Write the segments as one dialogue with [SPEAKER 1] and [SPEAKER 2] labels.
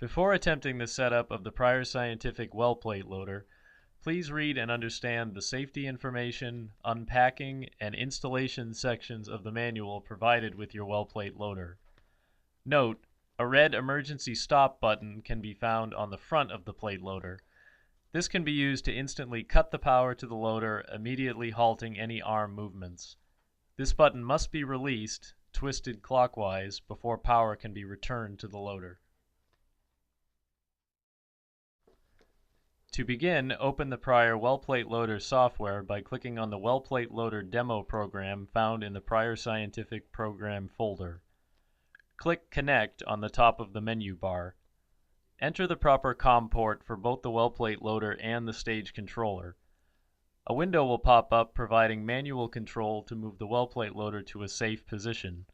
[SPEAKER 1] Before attempting the setup of the prior scientific well plate loader, please read and understand the safety information, unpacking, and installation sections of the manual provided with your well plate loader. Note, a red emergency stop button can be found on the front of the plate loader. This can be used to instantly cut the power to the loader, immediately halting any arm movements. This button must be released, twisted clockwise, before power can be returned to the loader. To begin, open the prior well plate loader software by clicking on the well plate loader demo program found in the prior scientific program folder. Click Connect on the top of the menu bar. Enter the proper COM port for both the well plate loader and the stage controller. A window will pop up providing manual control to move the well plate loader to a safe position.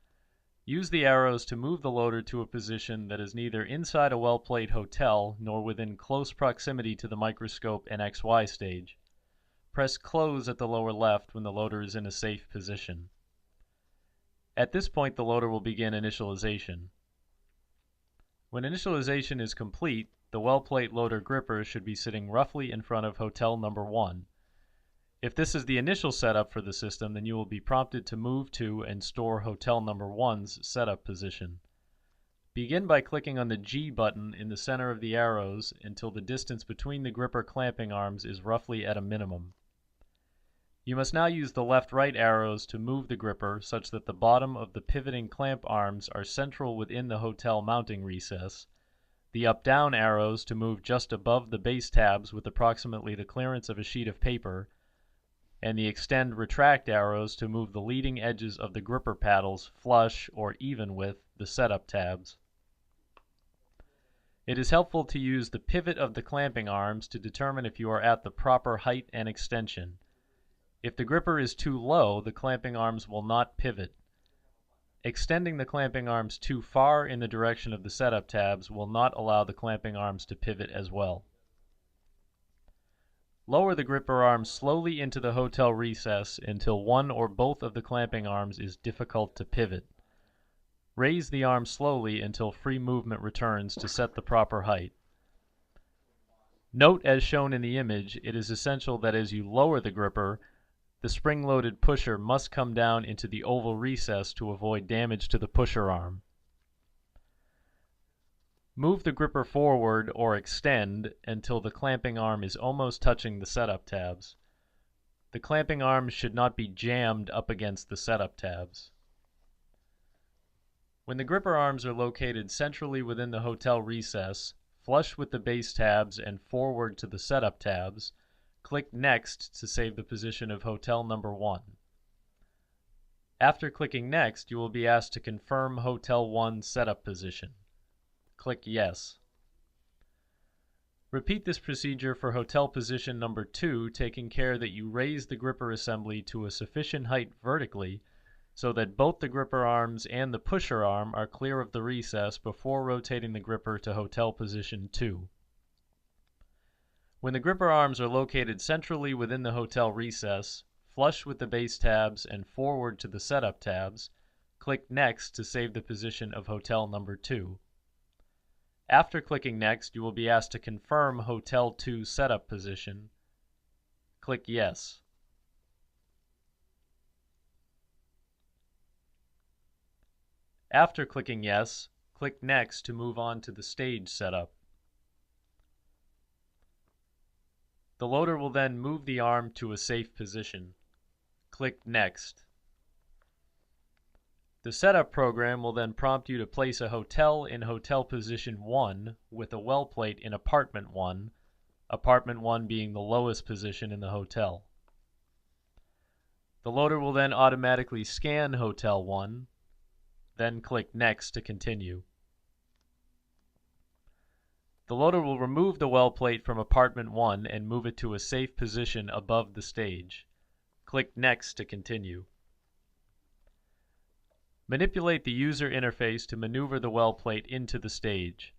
[SPEAKER 1] Use the arrows to move the loader to a position that is neither inside a well plate hotel nor within close proximity to the microscope and XY stage. Press Close at the lower left when the loader is in a safe position. At this point, the loader will begin initialization. When initialization is complete, the well plate loader gripper should be sitting roughly in front of hotel number 1. If this is the initial setup for the system, then you will be prompted to move to and store hotel number 1's setup position. Begin by clicking on the G button in the center of the arrows until the distance between the gripper clamping arms is roughly at a minimum. You must now use the left-right arrows to move the gripper such that the bottom of the pivoting clamp arms are central within the hotel mounting recess, the up-down arrows to move just above the base tabs with approximately the clearance of a sheet of paper, and the extend-retract arrows to move the leading edges of the gripper paddles flush or even with the setup tabs. It is helpful to use the pivot of the clamping arms to determine if you are at the proper height and extension. If the gripper is too low, the clamping arms will not pivot. Extending the clamping arms too far in the direction of the setup tabs will not allow the clamping arms to pivot as well. Lower the gripper arms slowly into the hotel recess until one or both of the clamping arms is difficult to pivot. Raise the arm slowly until free movement returns to set the proper height. Note, as shown in the image, it is essential that as you lower the gripper, the spring-loaded pusher must come down into the oval recess to avoid damage to the pusher arm. Move the gripper forward or extend until the clamping arm is almost touching the setup tabs. The clamping arms should not be jammed up against the setup tabs. When the gripper arms are located centrally within the hotel recess, flush with the base tabs and forward to the setup tabs, click Next to save the position of hotel number 1. After clicking Next, you will be asked to confirm hotel 1 setup position. Click Yes. Repeat this procedure for hotel position number 2, taking care that you raise the gripper assembly to a sufficient height vertically so that both the gripper arms and the pusher arm are clear of the recess before rotating the gripper to hotel position 2. When the gripper arms are located centrally within the hotel recess, flush with the base tabs and forward to the setup tabs, click Next to save the position of hotel number 2. After clicking Next, you will be asked to confirm hotel 2 setup position. Click Yes. After clicking Yes, click Next to move on to the stage setup. The loader will then move the arm to a safe position. Click Next. The setup program will then prompt you to place a hotel in hotel position 1 with a well plate in apartment 1, apartment 1 being the lowest position in the hotel. The loader will then automatically scan hotel 1, then click Next to continue. The loader will remove the well plate from apartment 1 and move it to a safe position above the stage. Click Next to continue. Manipulate the user interface to maneuver the well plate into the stage.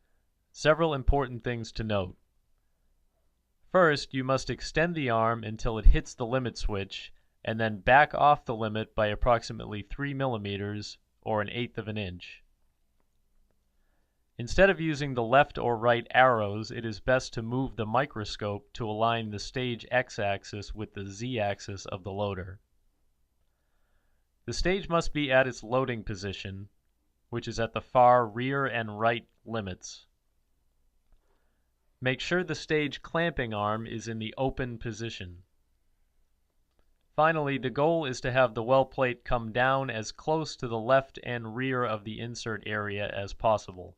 [SPEAKER 1] Several important things to note. First, you must extend the arm until it hits the limit switch and then back off the limit by approximately 3 millimeters or 1/8 of an inch. Instead of using the left or right arrows, it is best to move the microscope to align the stage x-axis with the z-axis of the loader. The stage must be at its loading position, which is at the far rear and right limits. Make sure the stage clamping arm is in the open position. Finally, the goal is to have the well plate come down as close to the left and rear of the insert area as possible.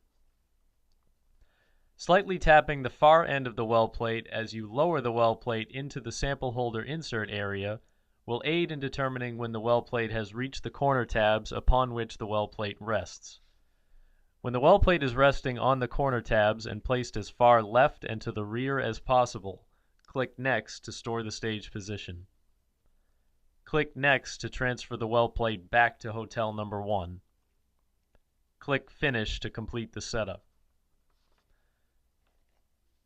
[SPEAKER 1] Slightly tapping the far end of the well plate as you lower the well plate into the sample holder insert area will aid in determining when the well plate has reached the corner tabs upon which the well plate rests. When the well plate is resting on the corner tabs and placed as far left and to the rear as possible, click Next to store the stage position. Click Next to transfer the well plate back to hotel number 1. Click Finish to complete the setup.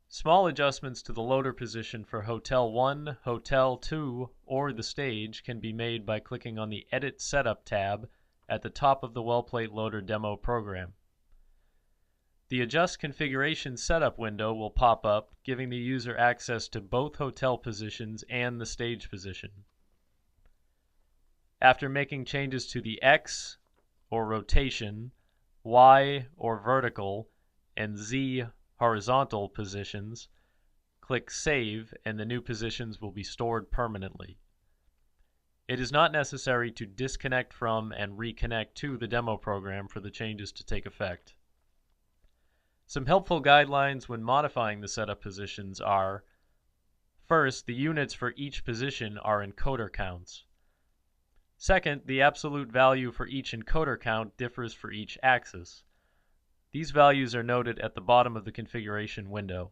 [SPEAKER 1] Small adjustments to the loader position for Hotel 1, Hotel 2, or the stage can be made by clicking on the Edit Setup tab at the top of the well plate loader demo program. The Adjust Configuration Setup window will pop up, giving the user access to both hotel positions and the stage position. After making changes to the X, or rotation, Y, or vertical, and Z, horizontal positions, click Save and the new positions will be stored permanently. It is not necessary to disconnect from and reconnect to the demo program for the changes to take effect. Some helpful guidelines when modifying the setup positions are: first, the units for each position are encoder counts. Second, the absolute value for each encoder count differs for each axis. These values are noted at the bottom of the configuration window.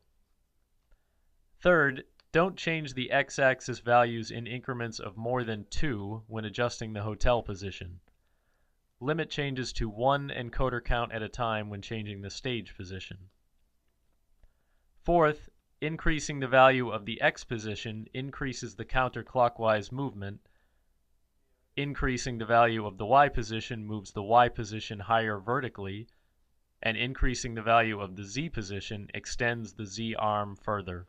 [SPEAKER 1] Third, don't change the x-axis values in increments of more than 2 when adjusting the hotel position. Limit changes to 1 encoder count at a time when changing the stage position. Fourth, increasing the value of the X position increases the counterclockwise movement. Increasing the value of the Y position moves the Y position higher vertically, and increasing the value of the Z position extends the Z arm further.